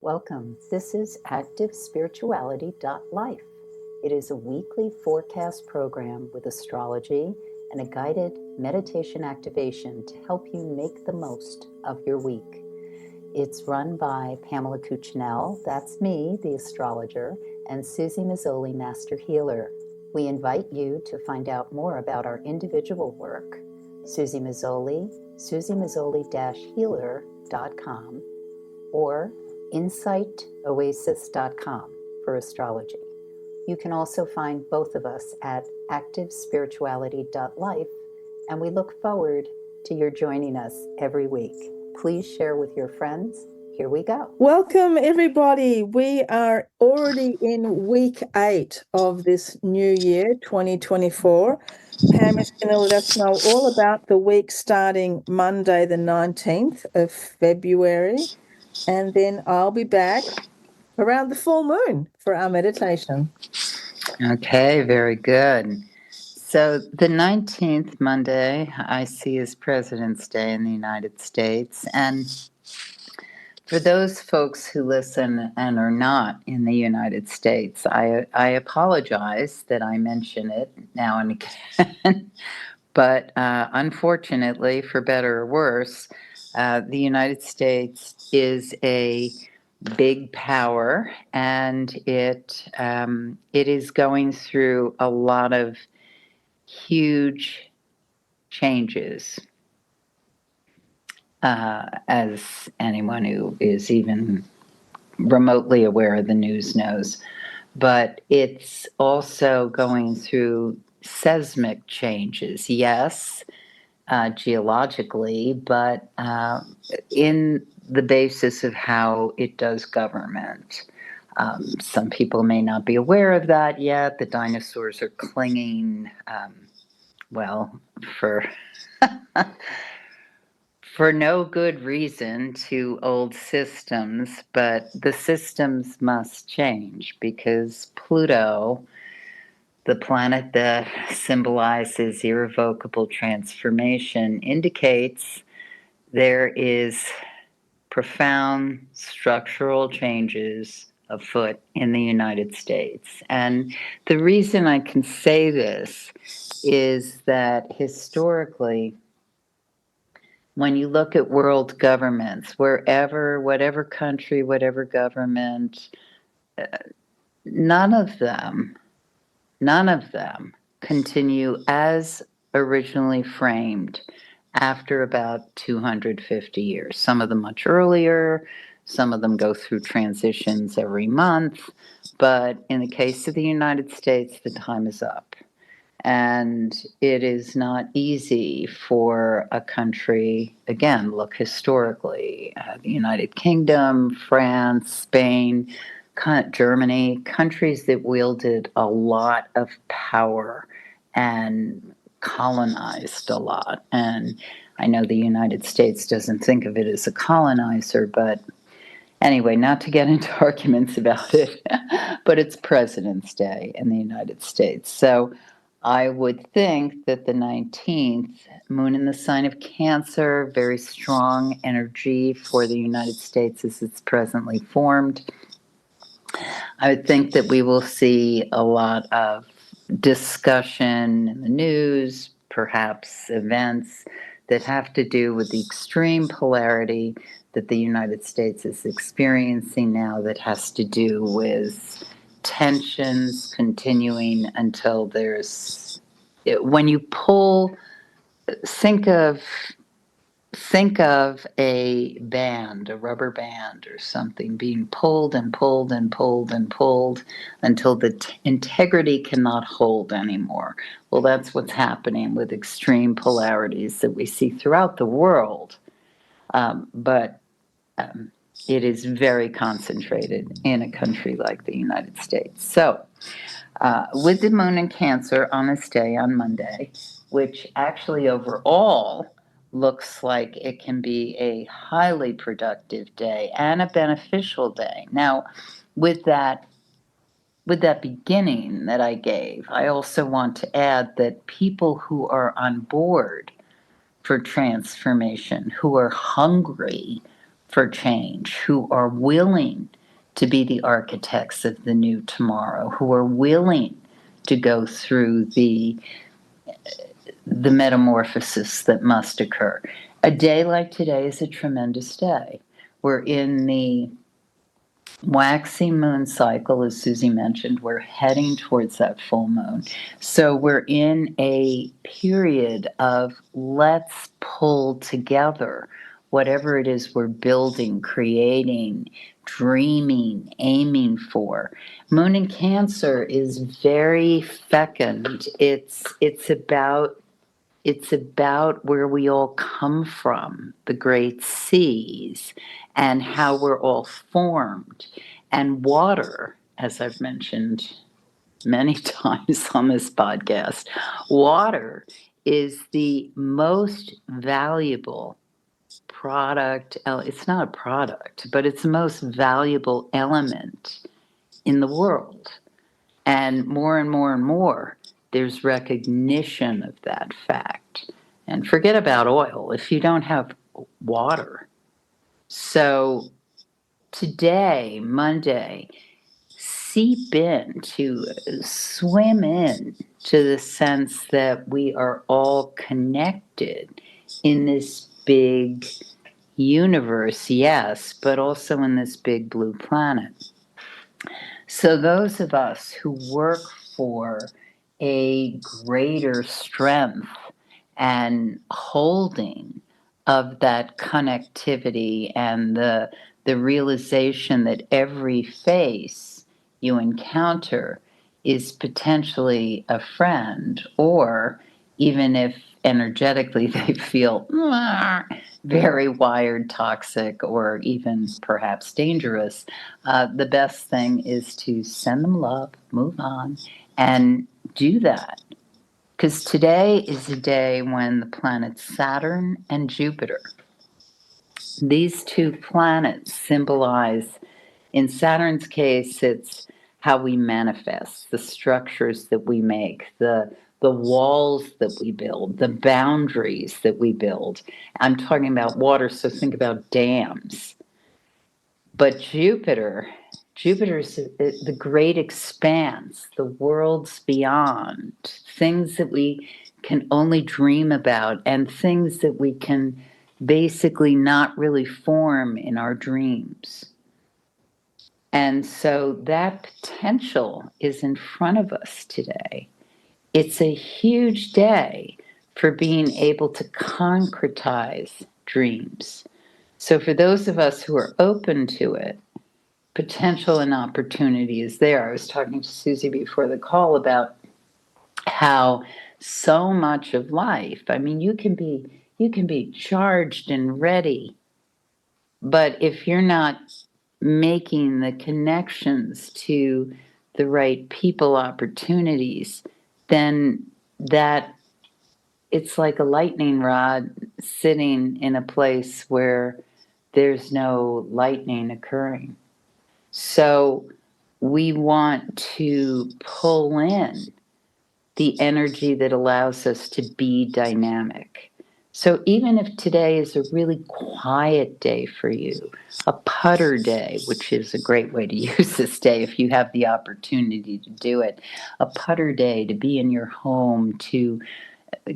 Welcome. This is activespirituality.life. It is a weekly forecast program with astrology and a guided meditation activation to help you make the most of your week. It's run by Pamela Cucinell, that's me, the astrologer, and Suzy Meszoly, Master Healer. We invite you to find out more about our individual work. Suzy Meszoly, SuzyMeszoly-healer.com, or insightoasis.com for astrology. You can also find both of us at activespirituality.life, and we look forward to your joining us every week. Please share with your friends. Here we go. Welcome, everybody. We are already in week 8 of this new year, 2024. Pam is going to let us know all about the week starting Monday, the 19th of February. And then I'll be back around the full moon for our meditation. Okay, very good. So the 19th Monday I see as President's Day in the United States. And for those folks who listen and are not in the United States, I apologize that I mention it now and again. But unfortunately, for better or worse, the United States is a big power, and it is going through a lot of huge changes, as anyone who is even remotely aware of the news knows. But it's also going through seismic changes, yes, geologically, but in the basis of how it does government. Some people may not be aware of that yet. The dinosaurs are clinging, for for no good reason to old systems, but the systems must change because Pluto, the planet that symbolizes irrevocable transformation, indicates there is profound structural changes afoot in the United States. And the reason I can say this is that historically, when you look at world governments, whatever country, whatever government, none of them continue as originally framed after about 250 years. Some of them much earlier, some of them go through transitions every month, but in the case of the United States, the time is up. And it is not easy for a country, again, look historically, the United Kingdom, France, Spain, Germany, countries that wielded a lot of power and colonized a lot. And I know the United States doesn't think of it as a colonizer, but anyway, not to get into arguments about it, but it's President's Day in the United States. So I would think that the 19th, moon in the sign of Cancer, very strong energy for the United States as it's presently formed. I would think that we will see a lot of discussion in the news, perhaps events that have to do with the extreme polarity that the United States is experiencing now, that has to do with tensions continuing until there's, when you pull, think of a band, a rubber band or something, being pulled and pulled and pulled and pulled until the integrity cannot hold anymore. Well, that's what's happening with extreme polarities that we see throughout the world. But it is very concentrated in a country like the United States. So, with the moon in Cancer on this day, on Monday, which actually overall looks like it can be a highly productive day and a beneficial day. Now, with that beginning that I gave, I also want to add that people who are on board for transformation, who are hungry for change, who are willing to be the architects of the new tomorrow, who are willing to go through the metamorphosis that must occur. A day like today is a tremendous day. We're in the waxing moon cycle, as Suzy mentioned. We're heading towards that full moon. So we're in a period of let's pull together whatever it is we're building, creating, dreaming, aiming for. Moon in Cancer is very fecund. It's about where we all come from, the great seas, and how we're all formed. And water, as I've mentioned many times on this podcast, water is the most valuable product. It's not a product, but it's the most valuable element in the world. And more and more and more, there's recognition of that fact. And forget about oil if you don't have water. So today, Monday, seep in, to swim in to the sense that we are all connected in this big universe, yes, but also in this big blue planet. So those of us who work for a greater strength and holding of that connectivity and the realization that every face you encounter is potentially a friend, or even if energetically they feel very wired, toxic, or even perhaps dangerous, the best thing is to send them love, move on, and do that. Because today is a day when the planets Saturn and Jupiter, these two planets symbolize, in Saturn's case, it's how we manifest, the structures that we make, the walls that we build, the boundaries that we build. I'm talking about water, so think about dams. But Jupiter's the great expanse, the worlds beyond, things that we can only dream about, and things that we can basically not really form in our dreams. And so that potential is in front of us today. It's a huge day for being able to concretize dreams. So for those of us who are open to it, potential and opportunity is there. I was talking to Suzy before the call about how so much of life, I mean, you can be charged and ready, but if you're not making the connections to the right people, opportunities, then that it's like a lightning rod sitting in a place where there's no lightning occurring. So we want to pull in the energy that allows us to be dynamic. So even if today is a really quiet day for you, a putter day, which is a great way to use this day if you have the opportunity to do it, a putter day to be in your home, to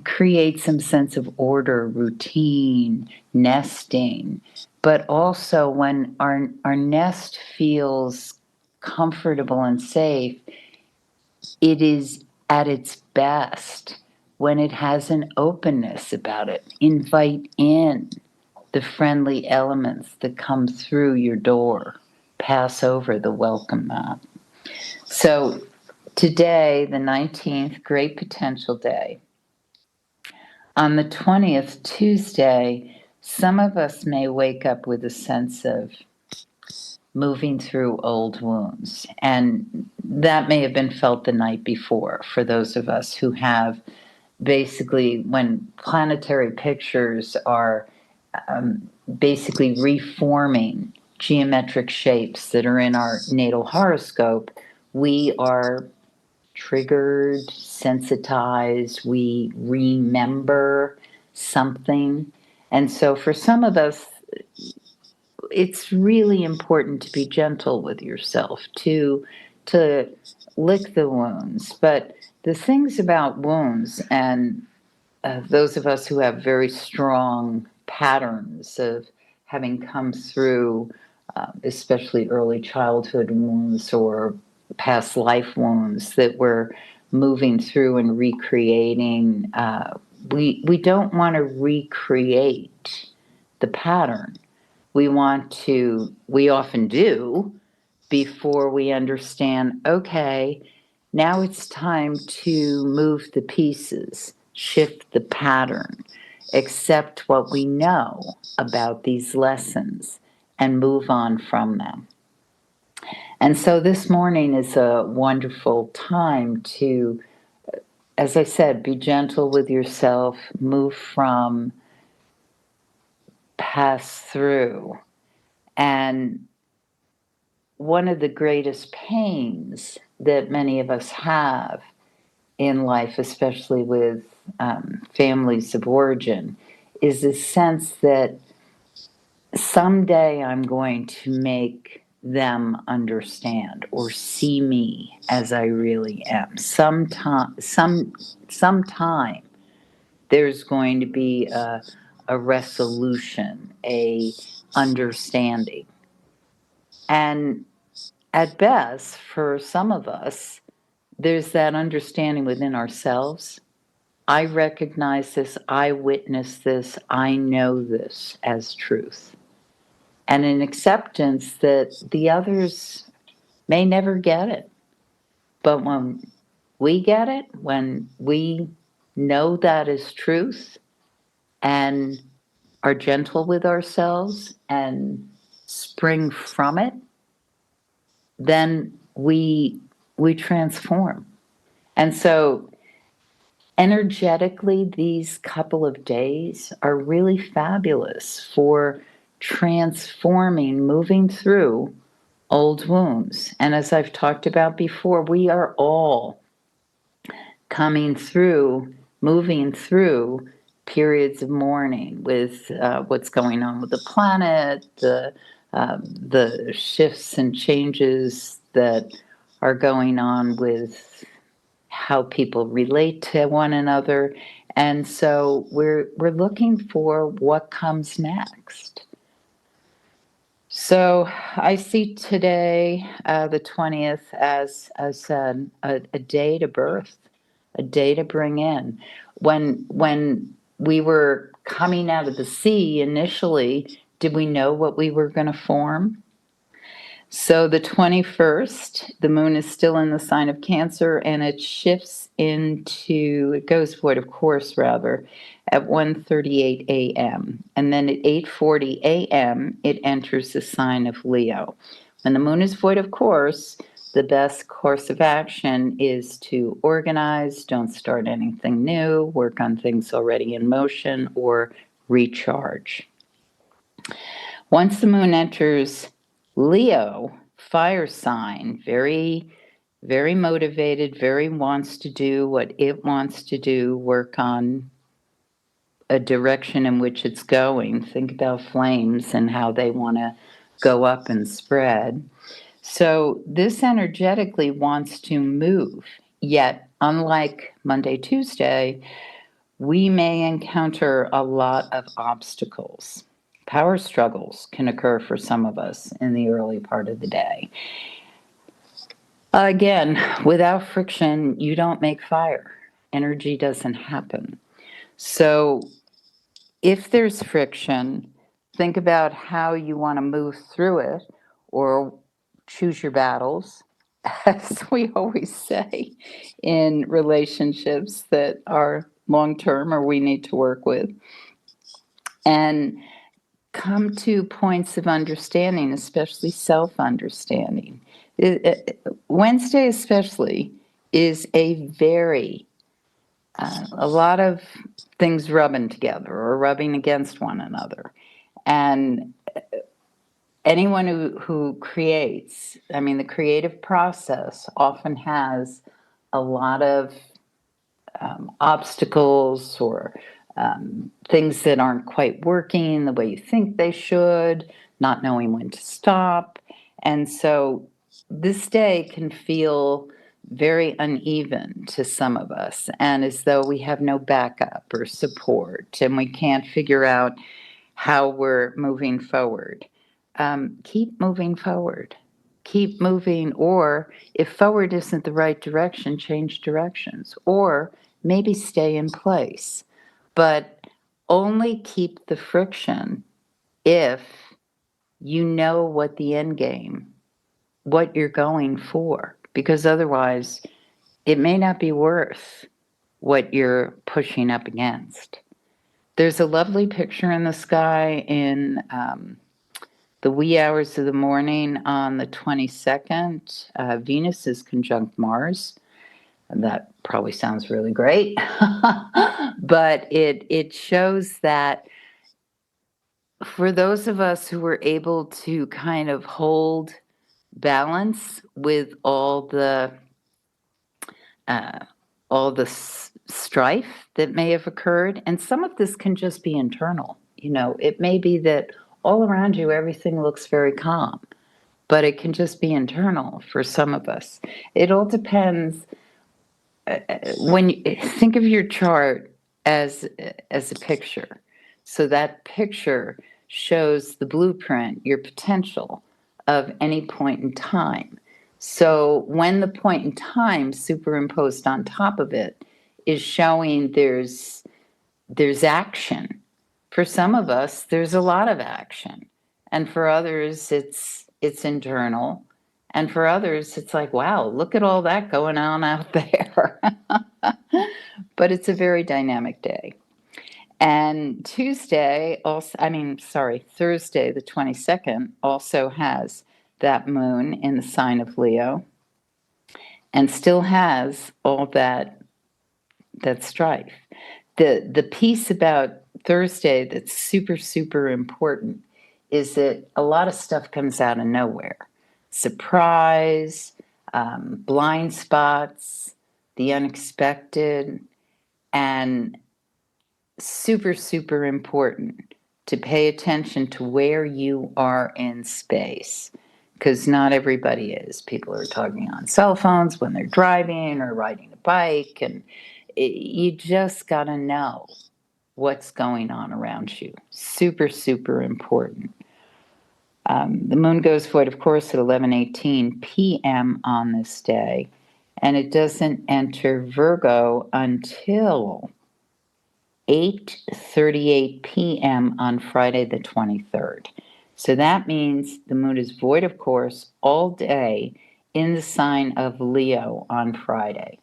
create some sense of order, routine, nesting, but also when our nest feels comfortable and safe, it is at its best when it has an openness about it. Invite in the friendly elements that come through your door. Pass over the welcome mat. So today, the 19th, great potential day. On the 20th, Tuesday, some of us may wake up with a sense of moving through old wounds. And that may have been felt the night before for those of us who have basically, when planetary pictures are basically reforming geometric shapes that are in our natal horoscope, we are triggered, sensitized, we remember something. And so for some of us, it's really important to be gentle with yourself, to lick the wounds. But the things about wounds, and those of us who have very strong patterns of having come through, especially early childhood wounds or past life wounds that we're moving through and recreating, we don't want to recreate the pattern. We often do, before we understand, okay, now it's time to move the pieces, shift the pattern, accept what we know about these lessons, and move on from them. And so this morning is a wonderful time to, as I said, be gentle with yourself, move from, pass through. And one of the greatest pains that many of us have in life, especially with families of origin, is the sense that someday I'm going to make them understand or see me as I really am. Sometime there's going to be a resolution, a understanding. And at best, for some of us, there's that understanding within ourselves. I recognize this, I witness this, I know this as truth. And an acceptance that the others may never get it. But when we get it, when we know that is truth and are gentle with ourselves and spring from it, then we transform. And so energetically, these couple of days are really fabulous for transforming, moving through old wounds. And as I've talked about before, we are all coming through, moving through periods of mourning with what's going on with the planet, the shifts and changes that are going on with how people relate to one another. And so we're looking for what comes next. So I see today, the 20th, as I said, a day to birth, a day to bring in. When we were coming out of the sea initially, did we know what we were going to form? So the 21st, the moon is still in the sign of Cancer, and it shifts it goes void of course, rather, at 1:38 a.m. And then at 8:40 a.m., it enters the sign of Leo. When the moon is void of course, the best course of action is to organize, don't start anything new, work on things already in motion, or recharge. Once the moon enters Leo, fire sign, very, very motivated, very wants to do what it wants to do, work on a direction in which it's going. Think about flames and how they want to go up and spread. So this energetically wants to move, yet unlike Monday, Tuesday, we may encounter a lot of obstacles. Power struggles can occur for some of us in the early part of the day. Again, without friction, you don't make fire. Energy doesn't happen. So if there's friction, think about how you want to move through it or choose your battles, as we always say in relationships that are long-term or we need to work with. And come to points of understanding, especially self-understanding. Wednesday especially is a lot of things rubbing together or rubbing against one another. And anyone who creates, the creative process often has a lot of obstacles or things that aren't quite working the way you think they should, not knowing when to stop. And so this day can feel very uneven to some of us, and as though we have no backup or support and we can't figure out how we're moving forward. Keep moving forward. Keep moving, or if forward isn't the right direction, change directions, or maybe stay in place. But only keep the friction if you know what the end game, what you're going for, because otherwise it may not be worth what you're pushing up against. There's a lovely picture in the sky in the wee hours of the morning on the 22nd. Venus is conjunct Mars. And that probably sounds really great. But it shows that for those of us who were able to kind of hold balance with uh, all the strife that may have occurred, and some of this can just be internal. It may be that all around you everything looks very calm, but it can just be internal for some of us. It all depends. When you think of your chart as a picture, so that picture shows the blueprint, your potential of any point in time. So when the point in time superimposed on top of it is showing there's action. For some of us, there's a lot of action, and for others, it's internal, and for others, it's like, wow, look at all that going on out there. But it's a very dynamic day. And Thursday, the 22nd, also has that moon in the sign of Leo, and still has all that strife. The piece about Thursday that's super, super important is that a lot of stuff comes out of nowhere. Surprise, blind spots, the unexpected, and super, super important to pay attention to where you are in space, because not everybody is. People are talking on cell phones when they're driving or riding a bike, and you just got to know what's going on around you. Super, super important. The moon goes void, of course, at 11:18 p.m. on this day, and it doesn't enter Virgo until 8:38 p.m. on Friday the 23rd. So that means the moon is void, of course, all day in the sign of Leo on Friday.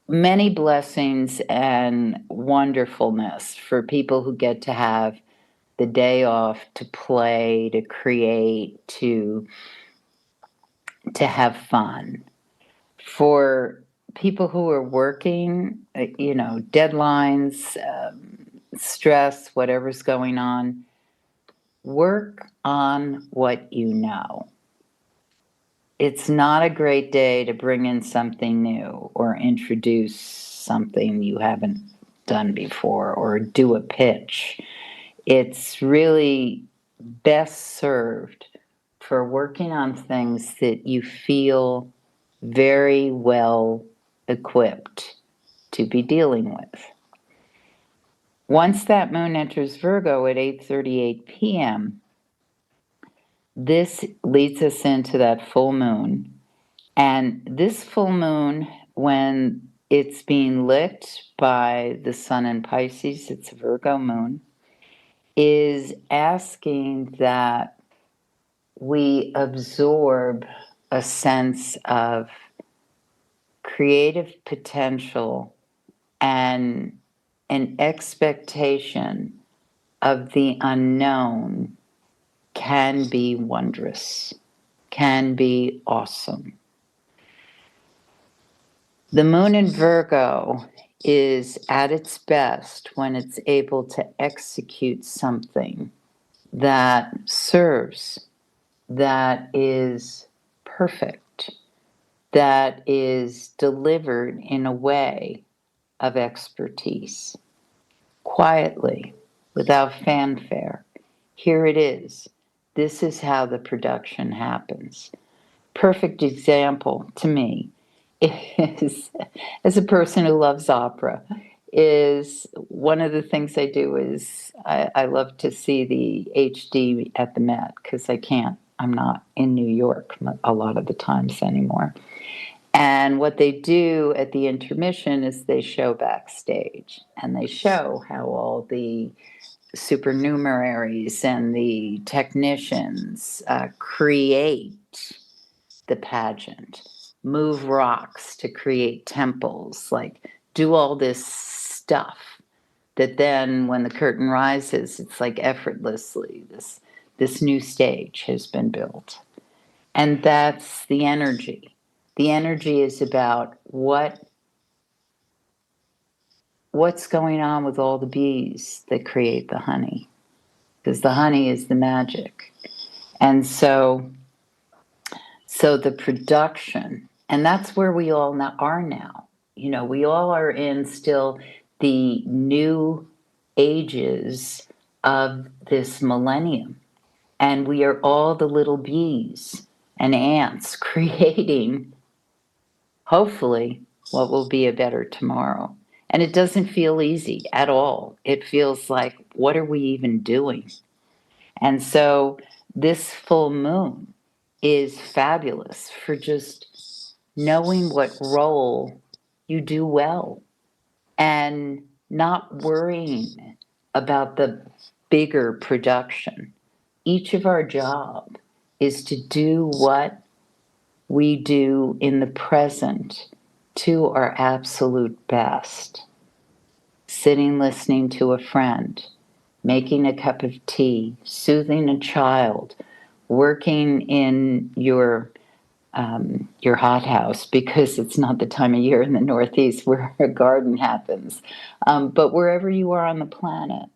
Many blessings and wonderfulness for people who get to have the day off to play, to create, to have fun. For people who are working, deadlines, stress, whatever's going on, work on what you know. It's not a great day to bring in something new or introduce something you haven't done before or do a pitch. It's really best served for working on things that you feel very well equipped to be dealing with. Once that moon enters Virgo at 8:38 p.m., this leads us into that full moon. And this full moon, when it's being lit by the sun in Pisces, it's a Virgo moon, is asking that we absorb a sense of creative potential and an expectation of the unknown can be wondrous, can be awesome. The moon in Virgo is at its best when it's able to execute something that serves, that is perfect, that is delivered in a way of expertise, quietly, without fanfare. Here it is. This is how the production happens. Perfect example to me is, as a person who loves opera, is one of the things I do is I love to see the HD at the Met because I'm not in New York a lot of the times anymore. And what they do at the intermission is they show backstage and they show how all the supernumeraries and the technicians create the pageant, move rocks to create temples, like do all this stuff that then when the curtain rises, it's like effortlessly this new stage has been built. And that's the energy. The energy is about what's going on with all the bees that create the honey, because the honey is the magic. And so the production, and that's where we all are now. You know, we all are in still the new ages of this millennium, and we are all the little bees and ants creating, hopefully, what will be a better tomorrow. And it doesn't feel easy at all. It feels like, what are we even doing? And so this full moon is fabulous for just knowing what role you do well and not worrying about the bigger production. Each of our job is to do what we do in the present to our absolute best. Sitting listening to a friend, making a cup of tea, soothing a child, working in your hothouse because it's not the time of year in the Northeast where a garden happens. But wherever you are on the planet,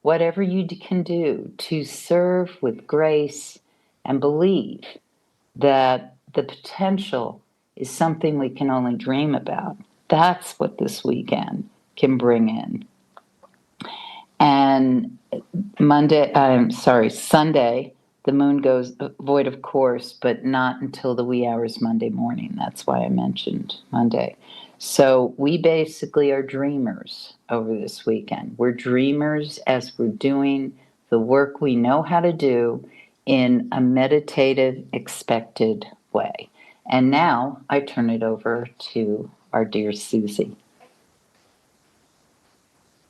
whatever you can do to serve with grace and believe that the potential is something we can only dream about. That's what this weekend can bring in. And Sunday, the moon goes void, of course, but not until the wee hours Monday morning. That's why I mentioned Monday. So we basically are dreamers over this weekend. We're dreamers as we're doing the work we know how to do in a meditative, expected way. And now I turn it over to our dear Suzy.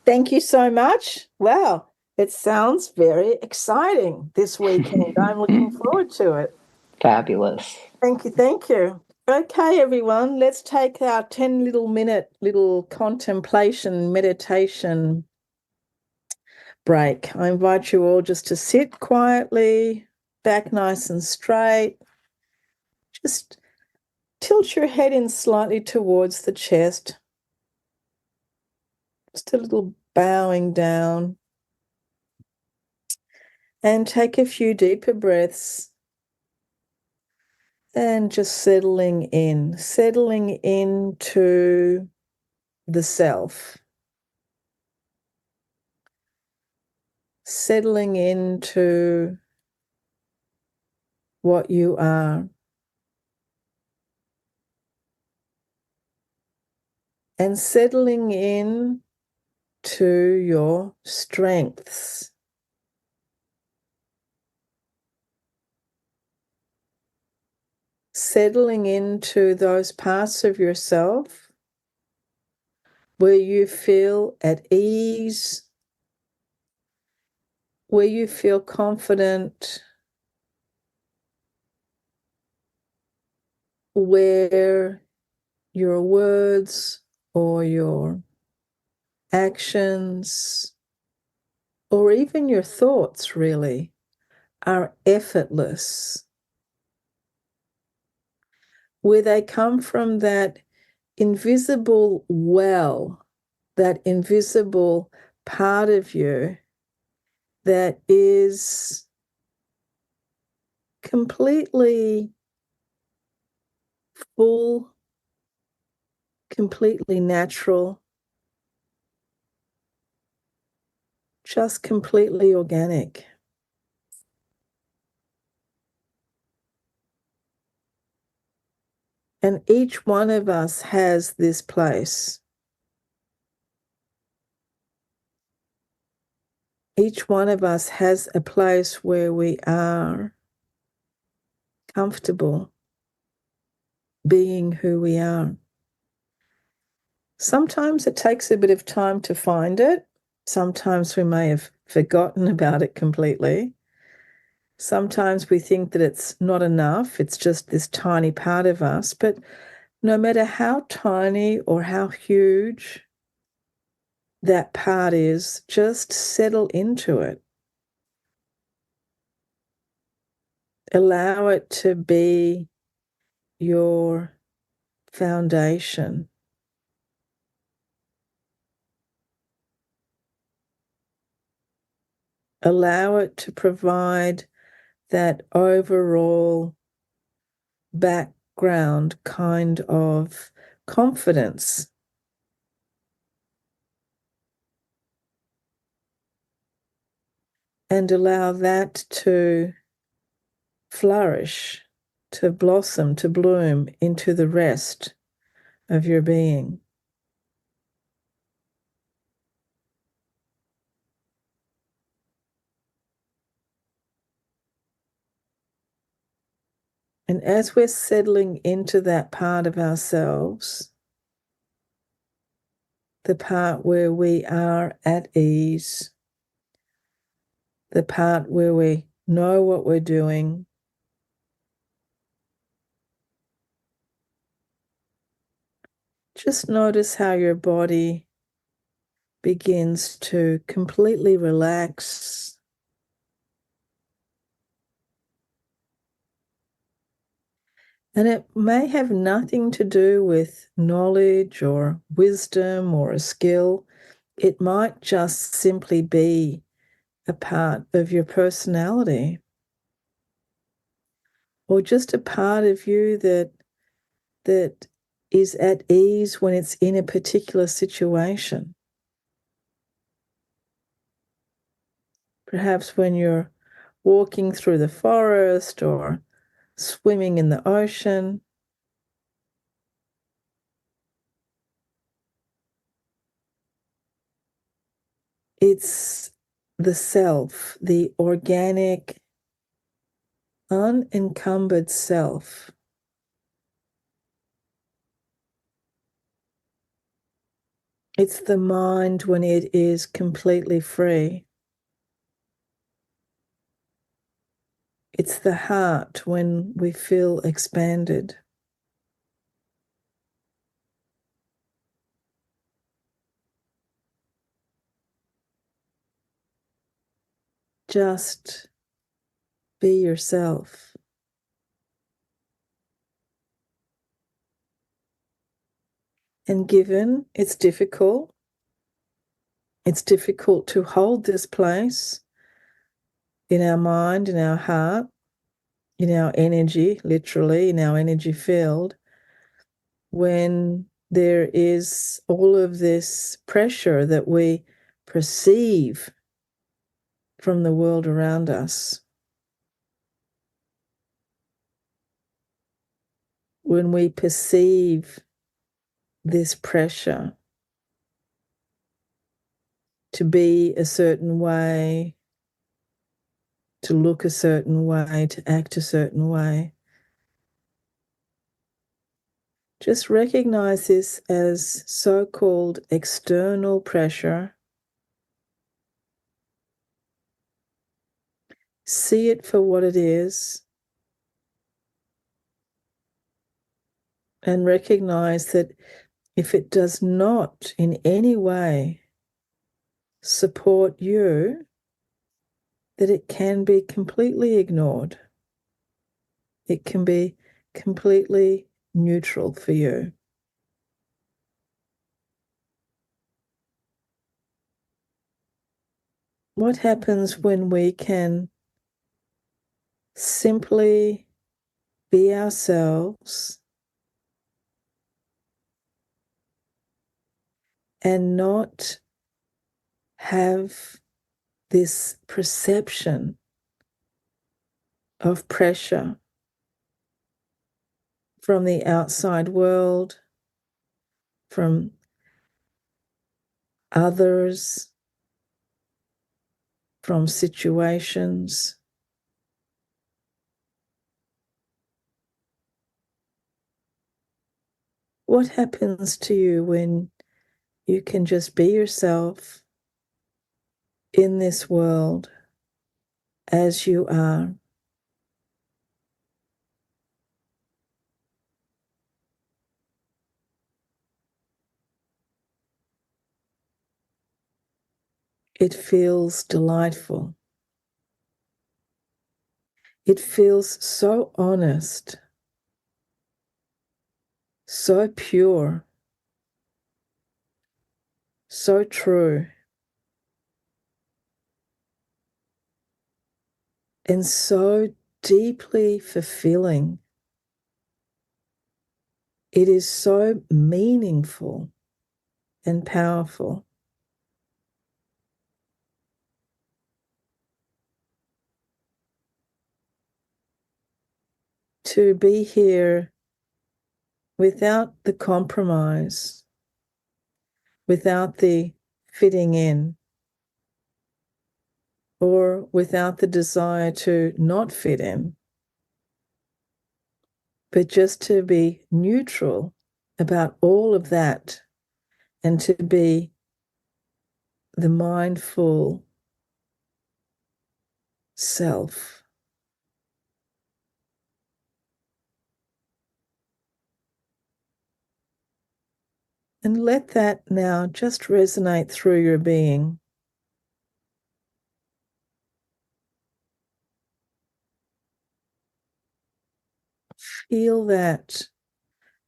Thank you so much. Wow, it sounds very exciting this weekend. I'm looking forward to it. Fabulous. Thank you, thank you. Okay, everyone, let's take our 10 little contemplation meditation break. I invite you all just to sit quietly, back nice and straight. Just tilt your head in slightly towards the chest. Just a little bowing down. And take a few deeper breaths. And just settling into the self. Settling into what you are. And settling in to your strengths. Settling into those parts of yourself where you feel at ease, where you feel confident, where your words or your actions or even your thoughts really are effortless, where they come from that invisible well, that invisible part of you that is completely full, completely natural, just completely organic. And each one of us has this place. Each one of us has a place where we are comfortable being who we are. Sometimes it takes a bit of time to find it. Sometimes we may have forgotten about it completely. Sometimes we think that it's not enough. It's just this tiny part of us. But no matter how tiny or how huge that part is, just settle into it. Allow it to be your foundation. Allow it to provide that overall background kind of confidence. And allow that to flourish, to blossom, to bloom into the rest of your being. And as we're settling into that part of ourselves, the part where we are at ease, the part where we know what we're doing, just notice how your body begins to completely relax. And it may have nothing to do with knowledge or wisdom or a skill. It might just simply be a part of your personality, or just a part of you that is at ease when it's in a particular situation. Perhaps when you're walking through the forest or swimming in the ocean. It's the self, the organic, unencumbered self. It's the mind when it is completely free. It's the heart when we feel expanded. Just be yourself. And given it's difficult to hold this place in our mind, in our heart, in our energy, literally, in our energy field, when there is all of this pressure that we perceive from the world around us. When we perceive this pressure to be a certain way, to look a certain way, to act a certain way, just recognize this as so-called external pressure. See it for what it is, and recognize that if it does not in any way support you, that it can be completely ignored. It can be completely neutral for you. What happens when we can simply be ourselves and not have this perception of pressure from the outside world, from others, from situations. What happens to you when you can just be yourself in this world as you are? It feels delightful. It feels so honest, so pure, so true, and so deeply fulfilling. It is so meaningful and powerful. To be here without the compromise, without the fitting in, or without the desire to not fit in, but just to be neutral about all of that and to be the mindful self. And let that now just resonate through your being. Feel that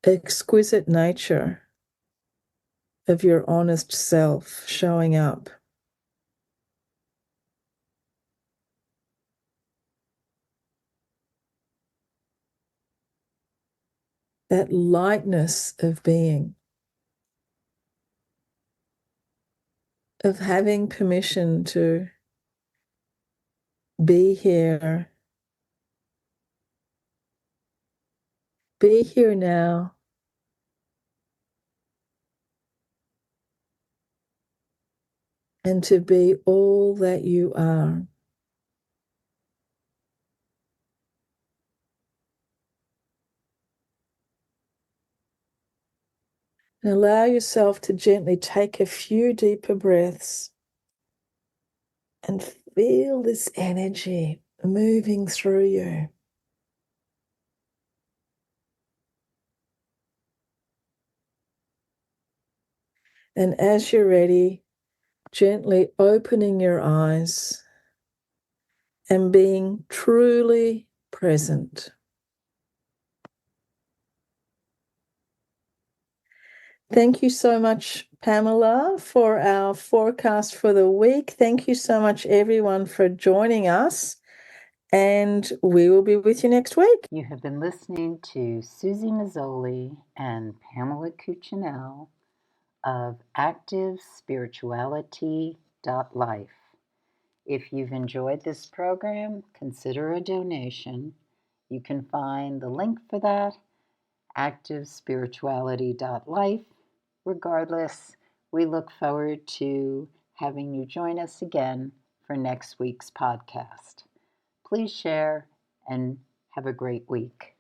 exquisite nature of your honest self showing up. That lightness of being, of having permission to be here now, and to be all that you are. And allow yourself to gently take a few deeper breaths and feel this energy moving through you. And as you're ready, gently opening your eyes and being truly present. Thank you so much, Pamela, for our forecast for the week. Thank you so much, everyone, for joining us. And we will be with you next week. You have been listening to Suzy Meszoly and Pamela Cucinell of ActiveSpirituality.life. If you've enjoyed this program, consider a donation. You can find the link for that, ActiveSpirituality.life. Regardless, we look forward to having you join us again for next week's podcast. Please share and have a great week.